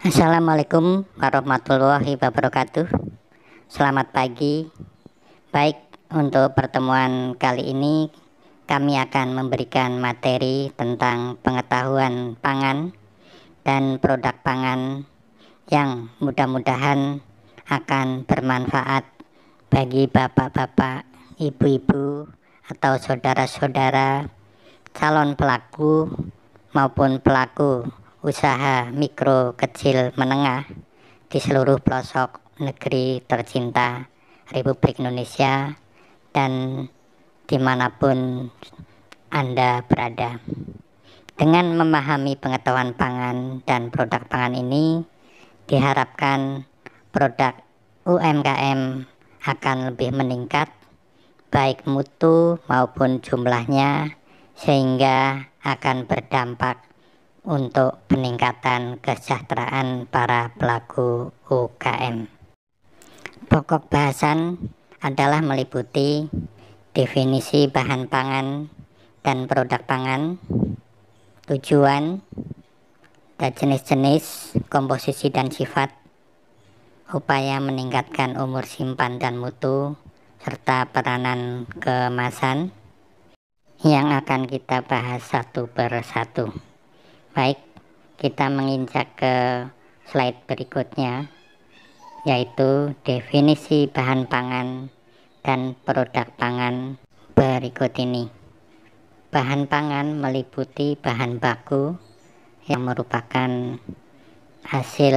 Assalamualaikum warahmatullahi wabarakatuh. Selamat pagi. Baik, untuk pertemuan kali ini kami akan memberikan materi tentang pengetahuan pangan dan produk pangan yang mudah-mudahan akan bermanfaat bagi bapak-bapak, ibu-ibu, atau saudara-saudara calon pelaku maupun pelaku usaha mikro kecil menengah di seluruh pelosok negeri tercinta Republik Indonesia dan dimanapun Anda berada. Dengan memahami pengetahuan pangan dan produk pangan ini, diharapkan produk UMKM akan lebih meningkat baik mutu maupun jumlahnya, sehingga akan berdampak untuk peningkatan kesejahteraan para pelaku UKM. Pokok bahasan adalah meliputi definisi bahan pangan dan produk pangan, tujuan, dan jenis-jenis, komposisi dan sifat, upaya meningkatkan umur simpan dan mutu, serta peranan kemasan yang akan kita bahas satu per satu. Baik, kita menginjak ke slide berikutnya, yaitu definisi bahan pangan dan produk pangan berikut ini. Bahan pangan meliputi bahan baku yang merupakan hasil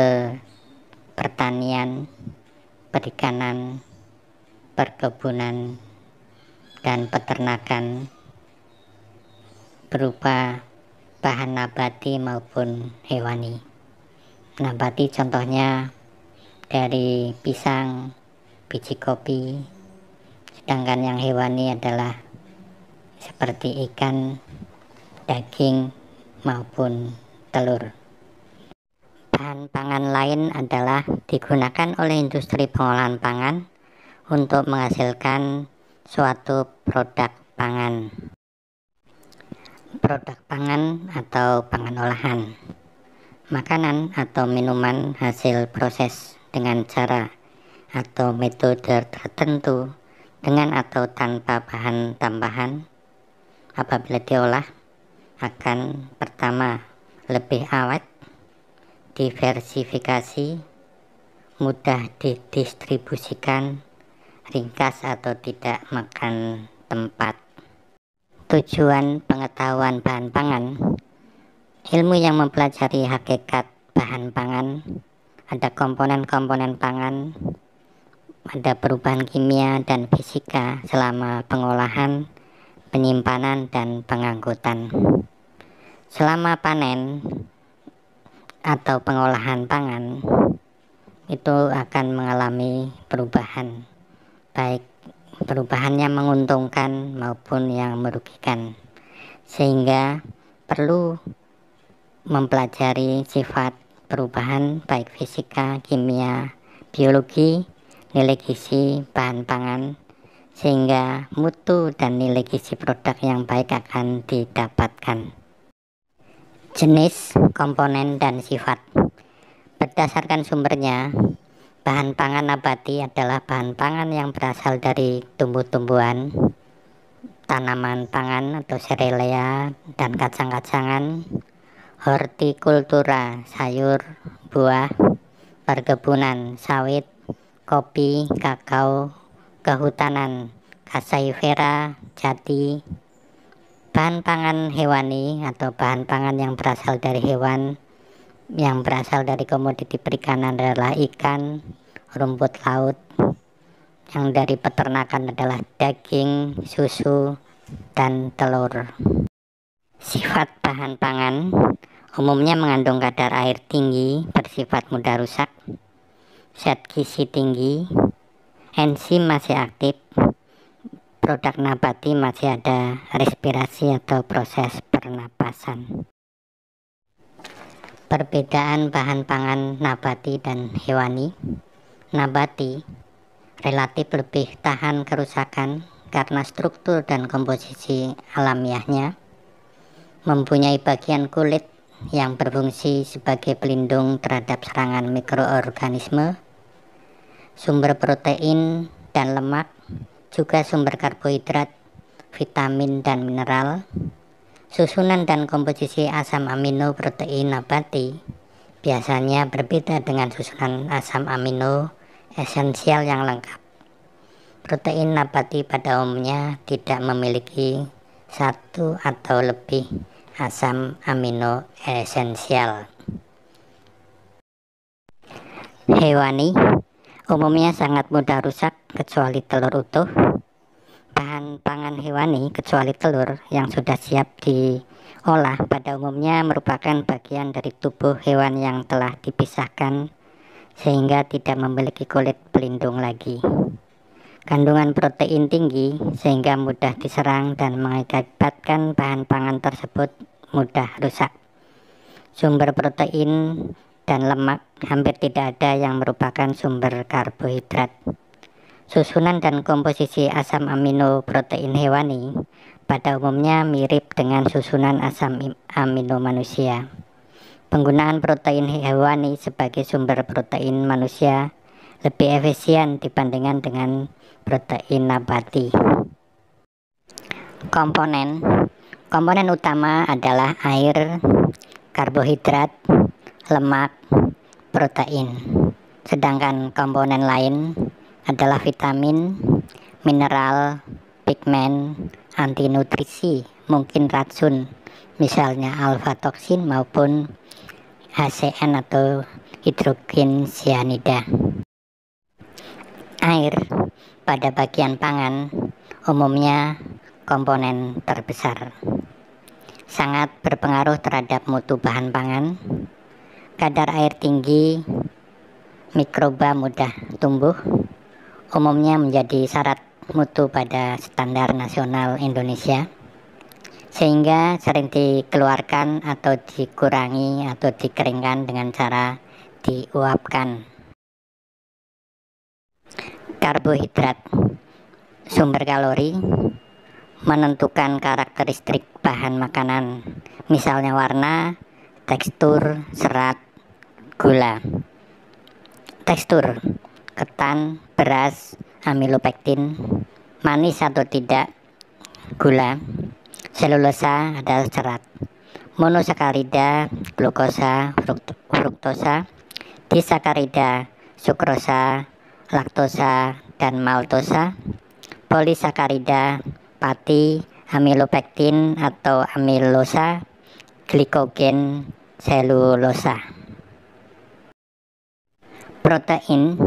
pertanian, perikanan, perkebunan, dan peternakan berupa bahan nabati maupun hewani. Nabati contohnya dari pisang, biji kopi, sedangkan yang hewani adalah seperti ikan, daging, maupun telur. Bahan pangan lain adalah digunakan oleh industri pengolahan pangan untuk menghasilkan suatu produk pangan. Produk pangan atau pangan olahan, makanan atau minuman hasil proses dengan cara atau metode tertentu dengan atau tanpa bahan tambahan. Apabila diolah akan pertama lebih awet, diversifikasi, mudah didistribusikan, ringkas atau tidak makan tempat. Tujuan pengetahuan bahan pangan, ilmu yang mempelajari hakikat bahan pangan, ada komponen-komponen pangan, ada perubahan kimia dan fisika selama pengolahan, penyimpanan, dan pengangkutan. Selama panen atau pengolahan pangan, itu akan mengalami perubahan, baik perubahannya menguntungkan maupun yang merugikan, sehingga perlu mempelajari sifat perubahan baik fisika, kimia, biologi, nilai gizi bahan pangan, sehingga mutu dan nilai gizi produk yang baik akan didapatkan. Jenis, komponen, dan sifat. Berdasarkan sumbernya, bahan pangan nabati adalah bahan pangan yang berasal dari tumbuh-tumbuhan, tanaman pangan atau serelea dan kacang-kacangan, hortikultura, sayur, buah, perkebunan, sawit, kopi, kakao, kehutanan, cassavera, jati. Bahan pangan hewani atau bahan pangan yang berasal dari hewan, yang berasal dari komoditi perikanan adalah ikan, rumput laut. Yang dari peternakan adalah daging, susu, dan telur. Sifat bahan pangan umumnya mengandung kadar air tinggi, bersifat mudah rusak, zat gizi tinggi, enzim masih aktif, produk nabati masih ada respirasi atau proses pernapasan. Perbedaan bahan pangan nabati dan hewani. Nabati relatif lebih tahan kerusakan karena struktur dan komposisi alamiahnya, mempunyai bagian kulit yang berfungsi sebagai pelindung terhadap serangan mikroorganisme, sumber protein dan lemak, juga sumber karbohidrat, vitamin dan mineral. Susunan dan komposisi asam amino protein nabati biasanya berbeda dengan susunan asam amino esensial yang lengkap. Protein nabati pada umumnya tidak memiliki satu atau lebih asam amino esensial. Hewani umumnya sangat mudah rusak kecuali telur utuh. Bahan pangan hewani kecuali telur yang sudah siap diolah pada umumnya merupakan bagian dari tubuh hewan yang telah dipisahkan sehingga tidak memiliki kulit pelindung lagi. Kandungan protein tinggi sehingga mudah diserang dan mengakibatkan bahan pangan tersebut mudah rusak. Sumber protein dan lemak hampir tidak ada yang merupakan sumber karbohidrat. Susunan dan komposisi asam amino protein hewani pada umumnya mirip dengan susunan asam amino manusia. Penggunaan protein hewani sebagai sumber protein manusia lebih efisien dibandingkan dengan protein nabati. Komponen utama adalah air, karbohidrat, lemak, protein. Sedangkan komponen lain adalah vitamin, mineral, pigmen, antinutrisi, mungkin racun, misalnya alfa toksin maupun HCN atau hidrogen cyanida. Air pada bagian pangan umumnya komponen terbesar. Sangat berpengaruh terhadap mutu bahan pangan. Kadar air tinggi, mikroba mudah tumbuh, umumnya menjadi syarat mutu pada standar nasional Indonesia, sehingga sering dikeluarkan atau dikurangi atau dikeringkan dengan cara diuapkan. Karbohidrat, sumber kalori, menentukan karakteristik bahan makanan, misalnya warna, tekstur, serat, gula. Tekstur, ketan, beras, amilopektin, manis atau tidak, gula, selulosa adalah serat, monosakarida, glukosa, fruktosa, disakarida, sukrosa, laktosa, dan maltosa, polisakarida, pati, amilopektin atau amilosa, glikogen, selulosa. Protein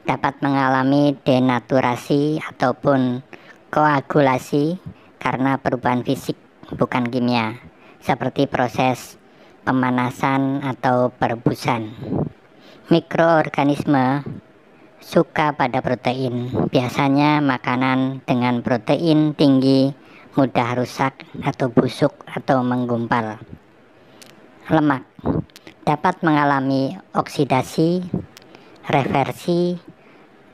dapat mengalami denaturasi ataupun koagulasi karena perubahan fisik bukan kimia, seperti proses pemanasan atau perebusan. Mikroorganisme suka pada protein. Biasanya makanan dengan protein tinggi mudah rusak atau busuk atau menggumpal. Lemak dapat mengalami oksidasi, reversi,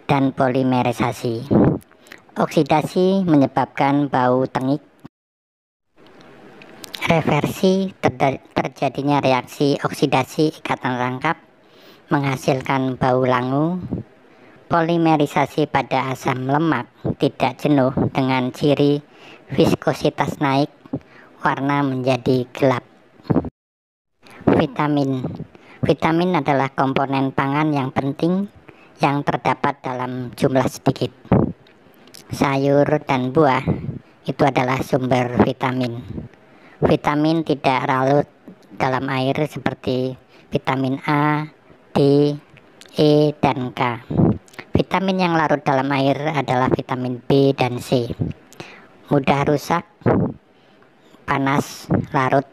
dan polimerisasi. Oksidasi menyebabkan bau tengik. Reversi terjadinya reaksi oksidasi ikatan rangkap menghasilkan bau langu. Polimerisasi pada asam lemak tidak jenuh dengan ciri viskositas naik, warna menjadi gelap. Vitamin adalah komponen pangan yang penting yang terdapat dalam jumlah sedikit. Sayur dan buah itu adalah sumber vitamin. Vitamin tidak larut dalam air seperti vitamin A, D, E, dan K. Vitamin yang larut dalam air adalah vitamin B dan C. Mudah rusak, panas, larut,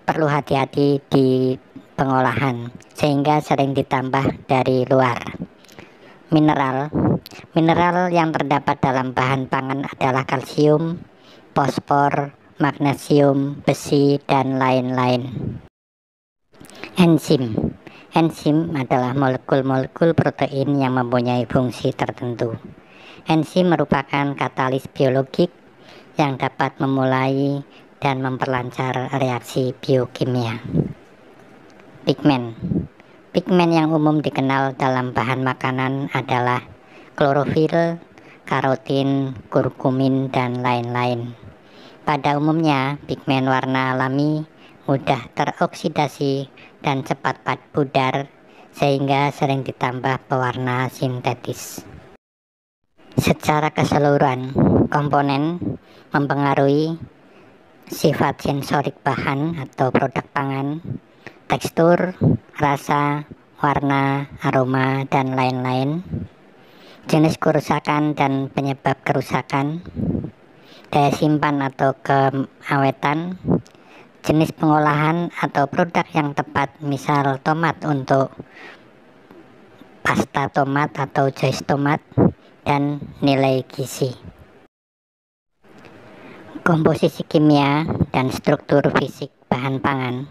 perlu hati-hati di pengolahan, sehingga sering ditambah dari luar. Mineral yang terdapat dalam bahan pangan adalah kalsium, fosfor, magnesium, besi, dan lain-lain. Enzim adalah molekul-molekul protein yang mempunyai fungsi tertentu. Enzim merupakan katalis biologik yang dapat memulai dan memperlancar reaksi biokimia. Pigmen. Pigmen yang umum dikenal dalam bahan makanan adalah klorofil, karotin, kurkumin, dan lain-lain. Pada umumnya, pigmen warna alami mudah teroksidasi dan cepat pudar, sehingga sering ditambah pewarna sintetis. Secara keseluruhan, komponen mempengaruhi sifat sensorik bahan atau produk pangan, tekstur, rasa, warna, aroma, dan lain-lain, jenis kerusakan dan penyebab kerusakan, daya simpan atau keawetan, jenis pengolahan atau produk yang tepat, misal tomat untuk pasta tomat atau jus tomat, dan nilai gizi. Komposisi kimia dan struktur fisik bahan pangan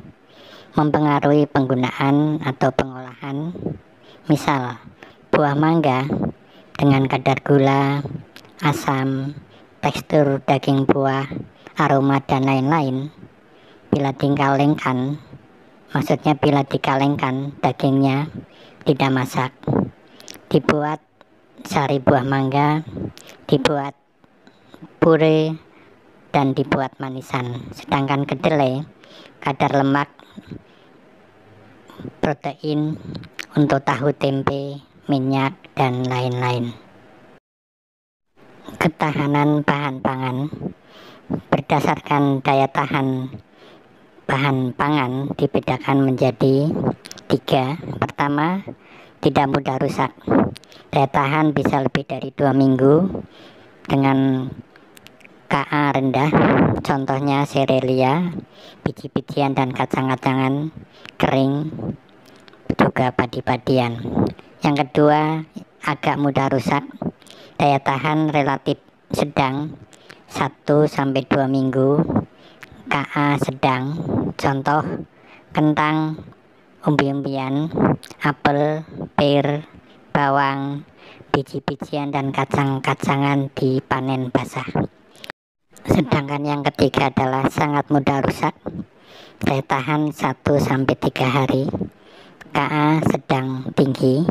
mempengaruhi penggunaan atau pengolahan. Misal, buah mangga dengan kadar gula, asam, tekstur daging buah, aroma, dan lain-lain. Bila dikalengkan dagingnya, tidak masak, dibuat sari buah mangga, dibuat puree, dan dibuat manisan. Sedangkan kedelai, kadar lemak, protein untuk tahu tempe, minyak, dan lain-lain. Ketahanan bahan pangan. Berdasarkan daya tahan bahan pangan dibedakan menjadi 3. Pertama, tidak mudah rusak. Daya tahan bisa lebih dari 2 minggu dengan Ka rendah, contohnya serelia, biji-bijian dan kacang-kacangan kering, juga padi-padian. Yang kedua, agak mudah rusak. Daya tahan relatif sedang, 1-2 minggu. Ka sedang, contoh kentang, umbi-umbian, apel, pir, bawang, biji-bijian dan kacang-kacangan dipanen basah. Sedangkan yang ketiga adalah sangat mudah rusak. Daya tahan 1-3 hari. Ka sedang tinggi,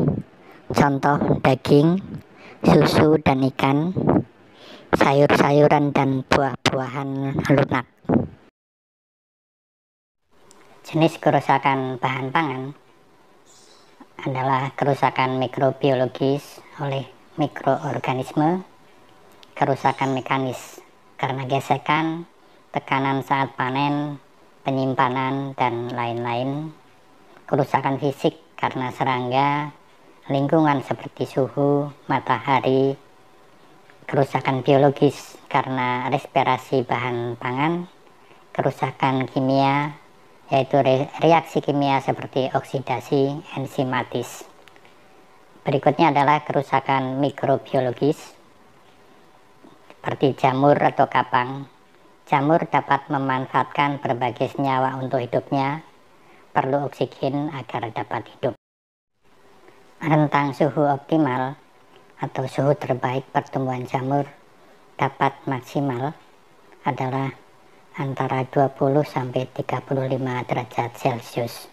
contoh daging, susu dan ikan, sayur-sayuran dan buah-buahan lunak. Jenis kerusakan bahan pangan adalah kerusakan mikrobiologis oleh mikroorganisme, kerusakan mekanis karena gesekan, tekanan saat panen, penyimpanan, dan lain-lain, kerusakan fisik karena serangga, lingkungan seperti suhu, matahari, kerusakan biologis karena respirasi bahan pangan, kerusakan kimia, yaitu reaksi kimia seperti oksidasi enzimatis. Berikutnya adalah kerusakan mikrobiologis, seperti jamur atau kapang. Jamur dapat memanfaatkan berbagai senyawa untuk hidupnya, perlu oksigen agar dapat hidup. Rentang suhu optimal atau suhu terbaik pertumbuhan jamur dapat maksimal adalah antara 20-35 derajat Celcius.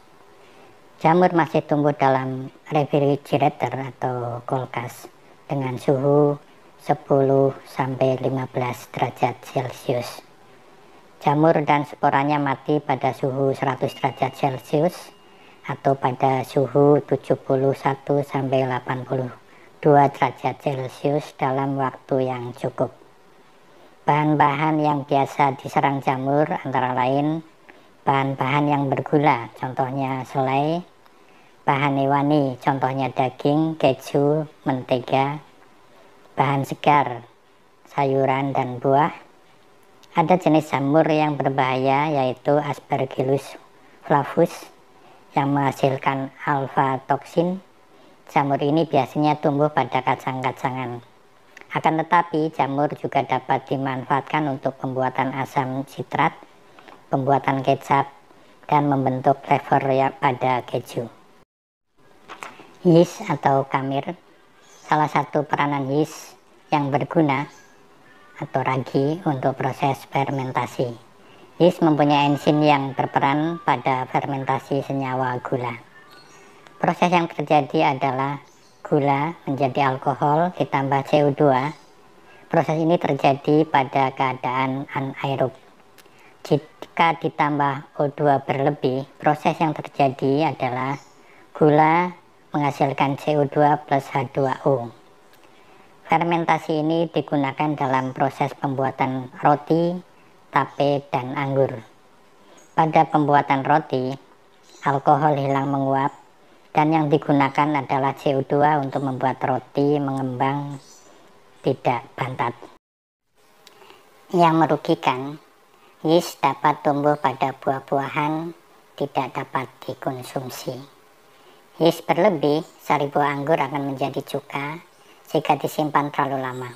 Jamur masih tumbuh dalam refrigerator atau kulkas dengan suhu 10-15 derajat Celcius. Jamur dan sporanya mati pada suhu 100 derajat Celcius atau pada suhu 71-82 derajat Celcius dalam waktu yang cukup. Bahan-bahan yang biasa diserang jamur antara lain bahan-bahan yang bergula, contohnya selai, bahan hewani, contohnya daging, keju, mentega, bahan segar, sayuran dan buah. Ada jenis jamur yang berbahaya yaitu Aspergillus flavus yang menghasilkan alfa toksin. Jamur ini biasanya tumbuh pada kacang-kacangan. Akan tetapi jamur juga dapat dimanfaatkan untuk pembuatan asam sitrat, pembuatan kecap, dan membentuk flavor pada keju. Yeast atau kamir, salah satu peranan yeast yang berguna atau ragi untuk proses fermentasi. Yeast mempunyai enzim yang berperan pada fermentasi senyawa gula. Proses yang terjadi adalah gula menjadi alkohol ditambah CO2. Proses ini terjadi pada keadaan anaerob. Jika ditambah O2 berlebih, proses yang terjadi adalah gula menghasilkan CO2 plus H2O. Fermentasi ini digunakan dalam proses pembuatan roti, tape, dan anggur. Pada pembuatan roti, alkohol hilang menguap, dan yang digunakan adalah CO2 untuk membuat roti mengembang tidak bantat. Yang merugikan, yeast dapat tumbuh pada buah-buahan, tidak dapat dikonsumsi. Yeast berlebih, sari buah anggur akan menjadi cuka jika disimpan terlalu lama.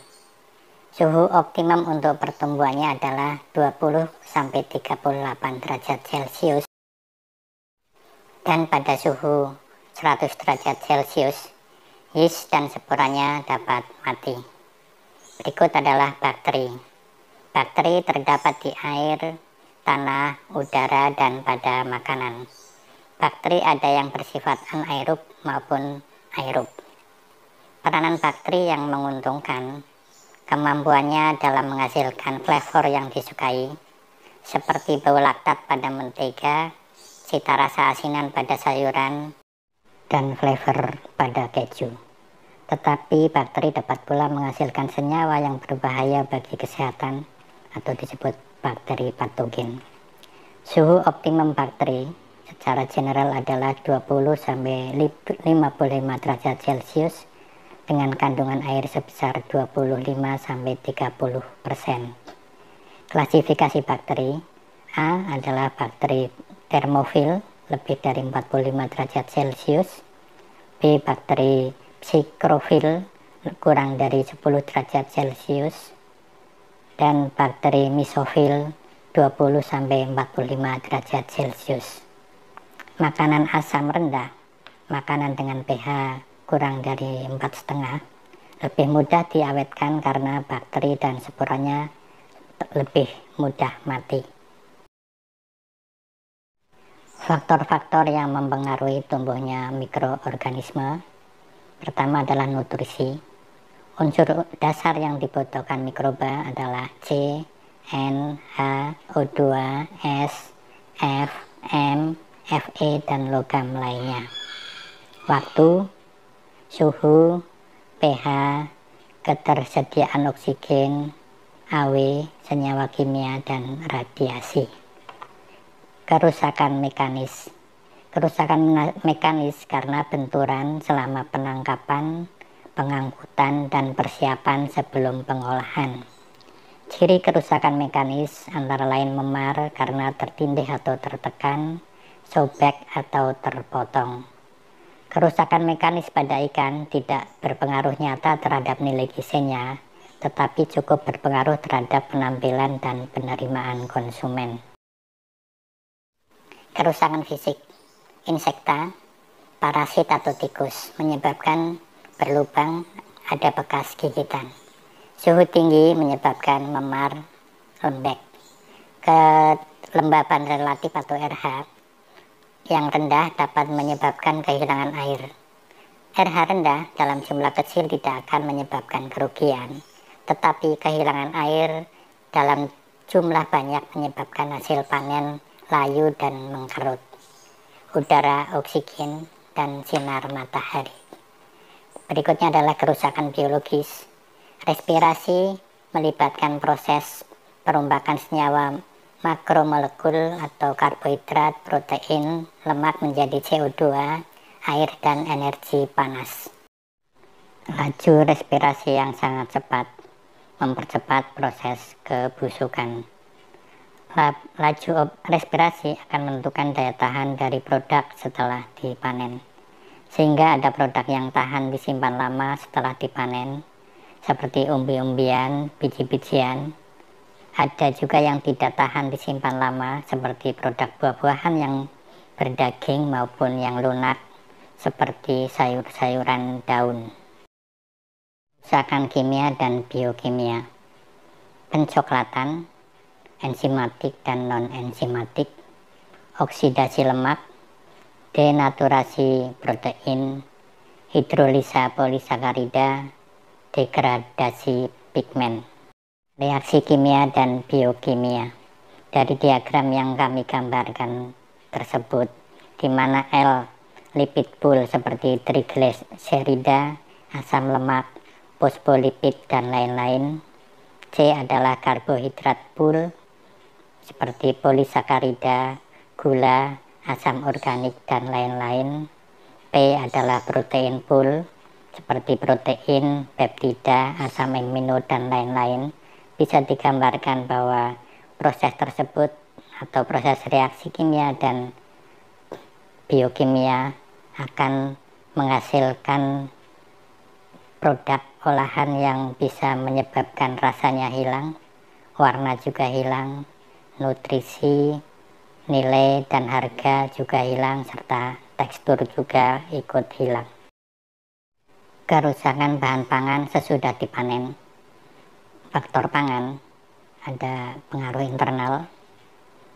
Suhu optimum untuk pertumbuhannya adalah 20-38 derajat Celcius, dan pada suhu 100 derajat Celcius, yeast dan sporanya dapat mati. Berikut adalah bakteri. Bakteri terdapat di air, tanah, udara, dan pada makanan. Bakteri ada yang bersifat anaerob maupun aerob. Peranan bakteri yang menguntungkan, kemampuannya dalam menghasilkan flavor yang disukai, seperti bau laktat pada mentega, cita rasa asinan pada sayuran, dan flavor pada keju. Tetapi bakteri dapat pula menghasilkan senyawa yang berbahaya bagi kesehatan atau disebut bakteri patogen. Suhu optimum bakteri secara general adalah 20-55 derajat Celcius dengan kandungan air sebesar 25-30%. Klasifikasi bakteri: A adalah bakteri termofil lebih dari 45 derajat Celcius, B bakteri psikrofil kurang dari 10 derajat Celcius, dan bakteri misofil 20-45 derajat Celcius. Makanan asam rendah, makanan dengan pH kurang dari 4,5, lebih mudah diawetkan karena bakteri dan sporanya lebih mudah mati. Faktor-faktor yang mempengaruhi tumbuhnya mikroorganisme: pertama adalah nutrisi. Unsur dasar yang dibutuhkan mikroba adalah C, N, H, O2, S, F, M, Fe, dan logam lainnya. Waktu, suhu, pH, ketersediaan oksigen, AW, senyawa kimia, dan radiasi. Kerusakan mekanis. Kerusakan mekanis karena benturan selama penangkapan, pengangkutan, dan persiapan sebelum pengolahan. Ciri kerusakan mekanis antara lain memar karena tertindih atau tertekan, sobek atau terpotong. Kerusakan mekanis pada ikan tidak berpengaruh nyata terhadap nilai gizinya, tetapi cukup berpengaruh terhadap penampilan dan penerimaan konsumen. Kerusakan fisik. Insekta, parasit atau tikus menyebabkan berlubang, ada bekas gigitan. Suhu tinggi menyebabkan memar, lembek. Kelembaban relatif atau RH yang rendah dapat menyebabkan kehilangan air. RH rendah dalam jumlah kecil tidak akan menyebabkan kerugian, tetapi kehilangan air dalam jumlah banyak menyebabkan hasil panen layu dan mengkerut. Udara, oksigen, dan sinar matahari. Berikutnya adalah kerusakan biologis. Respirasi melibatkan proses perombakan senyawa makromolekul atau karbohidrat, protein, lemak menjadi CO2, air, dan energi panas. Laju respirasi yang sangat cepat mempercepat proses kebusukan. Laju respirasi akan menentukan daya tahan dari produk setelah dipanen, sehingga ada produk yang tahan disimpan lama setelah dipanen, seperti umbi-umbian, biji-bijian. Ada juga yang tidak tahan disimpan lama, seperti produk buah-buahan yang berdaging maupun yang lunak, seperti sayur-sayuran daun. Kerusakan kimia dan biokimia. Pencoklatan. enzimatik dan non-enzimatik, oksidasi lemak, denaturasi protein, hidrolisa polisakarida, degradasi pigmen. Reaksi kimia dan biokimia. Dari diagram yang kami gambarkan tersebut, di mana L lipid pool seperti trigliserida, asam lemak, fosfolipid, dan lain-lain. C adalah karbohidrat pool seperti polisakarida, gula, asam organik, dan lain-lain. P adalah protein pool seperti protein, peptida, asam amino, dan lain-lain. Bisa digambarkan bahwa proses tersebut atau proses reaksi kimia dan biokimia akan menghasilkan produk olahan yang bisa menyebabkan rasanya hilang, warna juga hilang, nutrisi, nilai dan harga juga hilang, serta tekstur juga ikut hilang. Kerusakan bahan pangan sesudah dipanen. Faktor pangan ada pengaruh internal,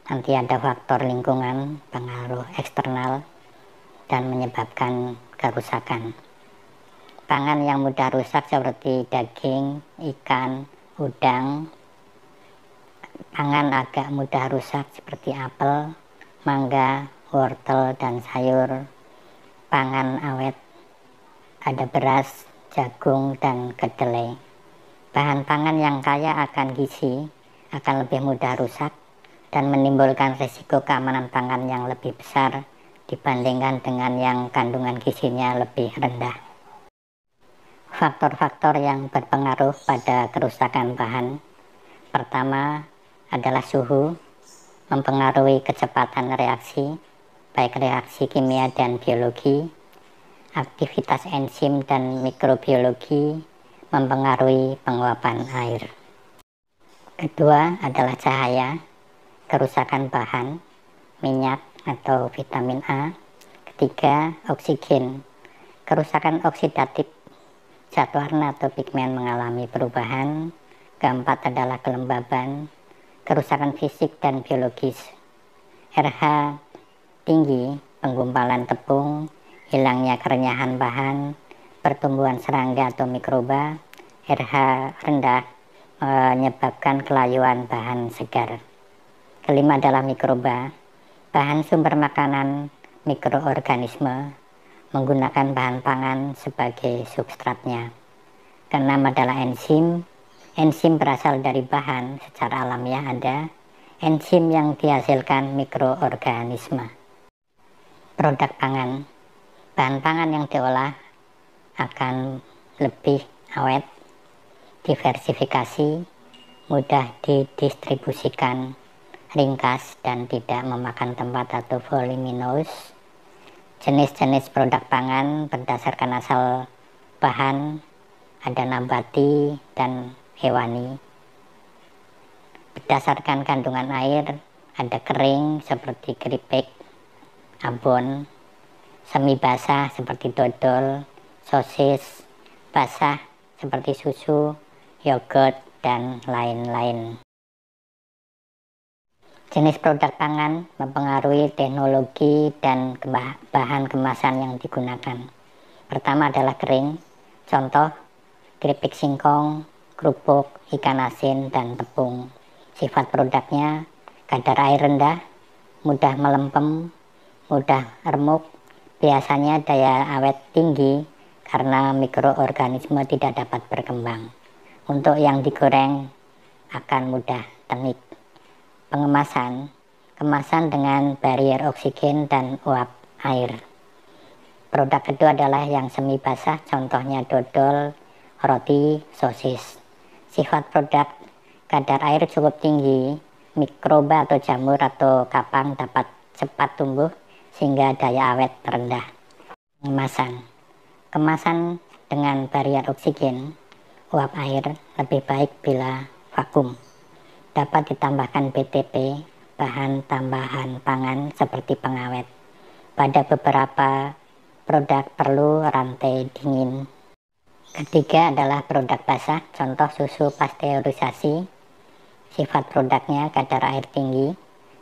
nanti ada faktor lingkungan, pengaruh eksternal, dan menyebabkan kerusakan. Pangan yang mudah rusak seperti daging, ikan, udang. Pangan agak mudah rusak seperti apel, mangga, wortel, dan sayur. Pangan awet ada beras, jagung, dan kedelai. Bahan pangan yang kaya akan gizi akan lebih mudah rusak dan menimbulkan risiko keamanan pangan yang lebih besar dibandingkan dengan yang kandungan gizinya lebih rendah. Faktor-faktor yang berpengaruh pada kerusakan bahan. Pertama adalah suhu, mempengaruhi kecepatan reaksi, baik reaksi kimia dan biologi. Aktivitas enzim dan mikrobiologi mempengaruhi penguapan air. Kedua adalah cahaya, kerusakan bahan, minyak atau vitamin A. Ketiga, oksigen, kerusakan oksidatif, zat warna atau pigmen mengalami perubahan. Keempat adalah kelembaban, kerusakan fisik dan biologis. RH tinggi, penggumpalan tepung, hilangnya kerenyahan bahan, pertumbuhan serangga atau mikroba. RH rendah menyebabkan kelayuan bahan segar. Kelima adalah mikroba, bahan sumber makanan mikroorganisme menggunakan bahan pangan sebagai substratnya. Keenam adalah enzim. Enzim berasal dari bahan secara alamiah ada enzim yang dihasilkan mikroorganisme. Produk pangan, bahan pangan yang diolah akan lebih awet, diversifikasi, mudah didistribusikan, ringkas, dan tidak memakan tempat atau voluminous. Jenis-jenis produk pangan berdasarkan asal bahan, ada nabati dan hewani. Berdasarkan kandungan air, ada kering seperti keripik, abon, semi basah seperti dodol, sosis, basah seperti susu, yogurt, dan lain-lain. Jenis produk pangan mempengaruhi teknologi dan bahan kemasan yang digunakan. Pertama adalah kering, contoh keripik singkong, kerupuk, ikan asin, dan tepung. Sifat produknya kadar air rendah, mudah melempem, mudah remuk, biasanya daya awet tinggi karena mikroorganisme tidak dapat berkembang. Untuk yang digoreng akan mudah tenik. Pengemasan, kemasan dengan barrier oksigen dan uap air. Produk kedua adalah yang semi basah, contohnya dodol, roti, sosis. Sifat produk, kadar air cukup tinggi, mikroba atau jamur atau kapang dapat cepat tumbuh sehingga daya awet rendah. Pengemasan, kemasan dengan barrier oksigen, uap air lebih baik bila vakum. Dapat ditambahkan BTP, bahan tambahan pangan seperti pengawet. Pada beberapa produk perlu rantai dingin. Ketiga adalah produk basah, contoh susu pasteurisasi, Sifat produknya kadar air tinggi.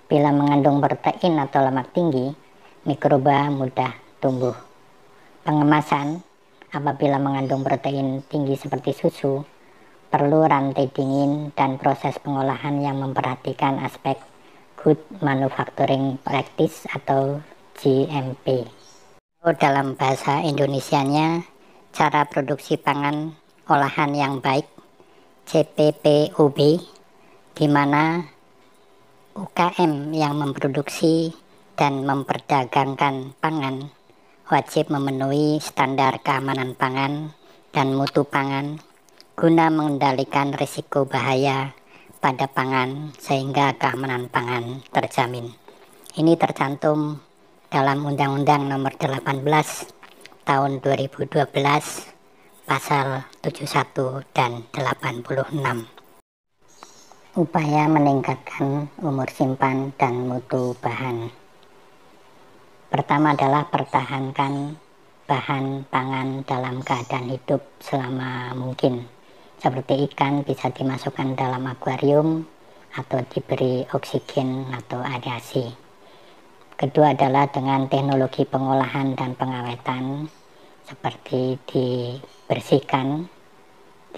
Bila mengandung protein atau lemak tinggi, mikroba mudah tumbuh. Pengemasan, apabila mengandung protein tinggi seperti susu, perlu rantai dingin dan proses pengolahan yang memperhatikan aspek Good Manufacturing Practice atau GMP. Dalam bahasa Indonesianya, cara produksi pangan olahan yang baik, CPPOB, di mana UKM yang memproduksi dan memperdagangkan pangan wajib memenuhi standar keamanan pangan dan mutu pangan guna mengendalikan risiko bahaya pada pangan sehingga keamanan pangan terjamin. Ini tercantum dalam Undang-Undang Nomor 18 Tahun 2012 Pasal 71 dan 86. Upaya meningkatkan umur simpan dan mutu bahan. Pertama adalah pertahankan bahan pangan dalam keadaan hidup selama mungkin. Seperti ikan bisa dimasukkan dalam akuarium atau diberi oksigen atau aerasi. Kedua adalah dengan teknologi pengolahan dan pengawetan seperti dibersihkan,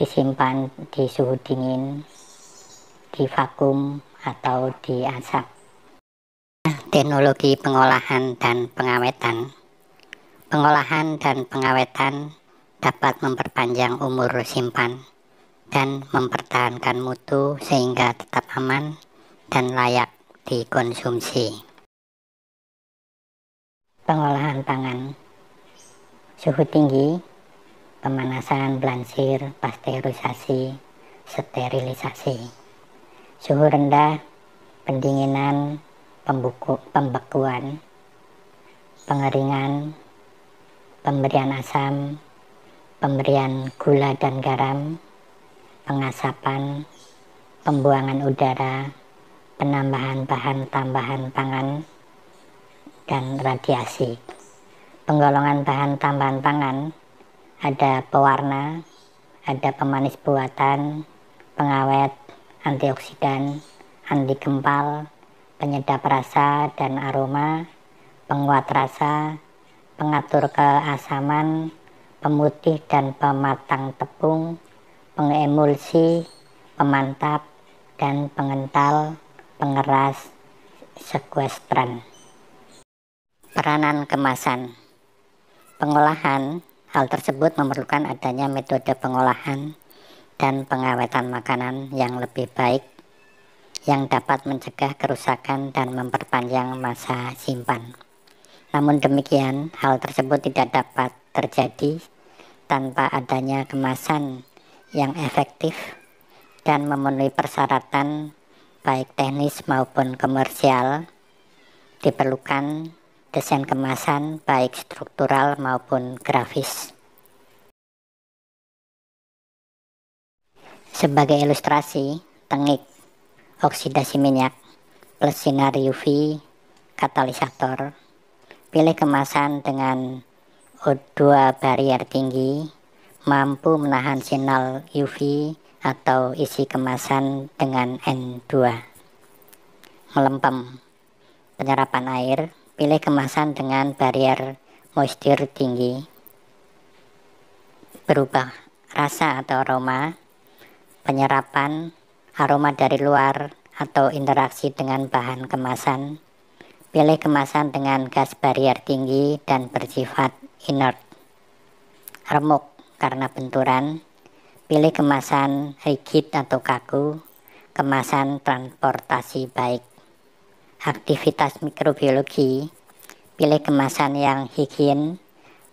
disimpan di suhu dingin, di vakum atau diasap. Teknologi pengolahan dan pengawetan. Pengolahan dan pengawetan dapat memperpanjang umur simpan dan mempertahankan mutu sehingga tetap aman dan layak dikonsumsi. Pengolahan pangan. Suhu tinggi, pemanasan, blansir, pasteurisasi, sterilisasi. Suhu rendah, pendinginan, pembekuan, pengeringan, pemberian asam, pemberian gula dan garam, pengasapan, pembuangan udara, penambahan bahan tambahan pangan, dan radiasi. Penggolongan bahan tambahan pangan ada pewarna, ada pemanis buatan, pengawet, antioksidan, anti gempal, penyedap rasa dan aroma, penguat rasa, pengatur keasaman, pemutih dan pematang tepung, pengemulsi, pemantap, dan pengental, pengeras, sekuestran. Peranan kemasan. Pengolahan, hal tersebut memerlukan adanya metode pengolahan dan pengawetan makanan yang lebih baik yang dapat mencegah kerusakan dan memperpanjang masa simpan. Namun demikian, hal tersebut tidak dapat terjadi tanpa adanya kemasan yang efektif dan memenuhi persyaratan baik teknis maupun komersial. Diperlukan desain kemasan baik struktural maupun grafis. Sebagai ilustrasi, teknik oksidasi minyak plus sinar UV katalisator. Pilih kemasan dengan O2 barrier tinggi, mampu menahan sinar UV atau isi kemasan dengan N2. Melempem, penyerapan air. Pilih kemasan dengan barrier moisture tinggi, berubah rasa atau aroma, penyerapan aroma dari luar atau interaksi dengan bahan kemasan. Pilih kemasan dengan gas barrier tinggi dan bersifat inert. Remuk karena benturan. Pilih kemasan rigid atau kaku, kemasan transportasi baik. Aktivitas mikrobiologi, pilih kemasan yang higien,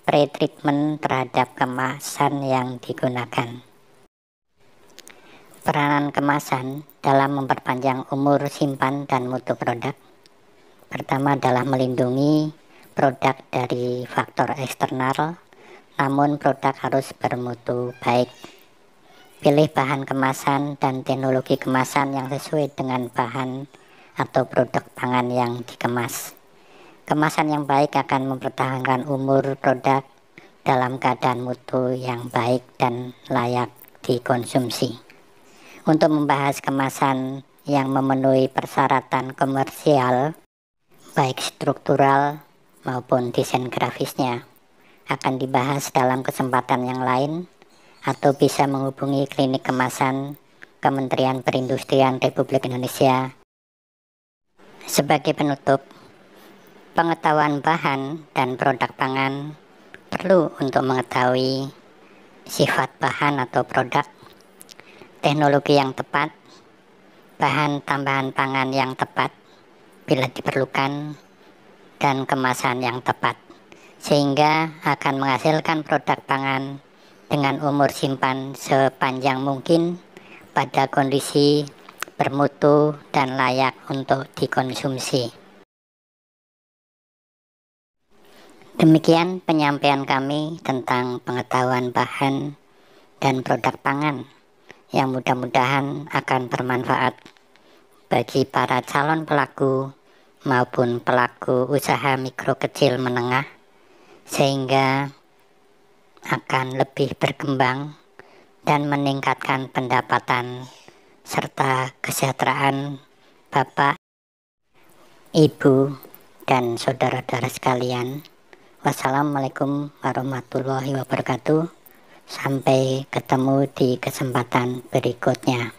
pre-treatment terhadap kemasan yang digunakan. Peranan kemasan dalam memperpanjang umur simpan dan mutu produk. Pertama adalah melindungi produk dari faktor eksternal, namun produk harus bermutu baik. Pilih bahan kemasan dan teknologi kemasan yang sesuai dengan bahan atau produk pangan yang dikemas. Kemasan yang baik akan mempertahankan umur produk dalam keadaan mutu yang baik dan layak dikonsumsi. Untuk membahas kemasan yang memenuhi persyaratan komersial, baik struktural maupun desain grafisnya, akan dibahas dalam kesempatan yang lain, atau bisa menghubungi Klinik Kemasan Kementerian Perindustrian Republik Indonesia. Sebagai penutup, pengetahuan bahan dan produk pangan perlu untuk mengetahui sifat bahan atau produk, teknologi yang tepat, bahan tambahan pangan yang tepat bila diperlukan, dan kemasan yang tepat, sehingga akan menghasilkan produk pangan dengan umur simpan sepanjang mungkin pada kondisi bermutu dan layak untuk dikonsumsi. Demikian penyampaian kami tentang pengetahuan bahan dan produk pangan yang mudah-mudahan akan bermanfaat bagi para calon pelaku maupun pelaku usaha mikro kecil menengah, sehingga akan lebih berkembang dan meningkatkan pendapatan serta kesejahteraan Bapak, Ibu, dan saudara-saudara sekalian. Wassalamualaikum warahmatullahi wabarakatuh. Sampai ketemu di kesempatan berikutnya.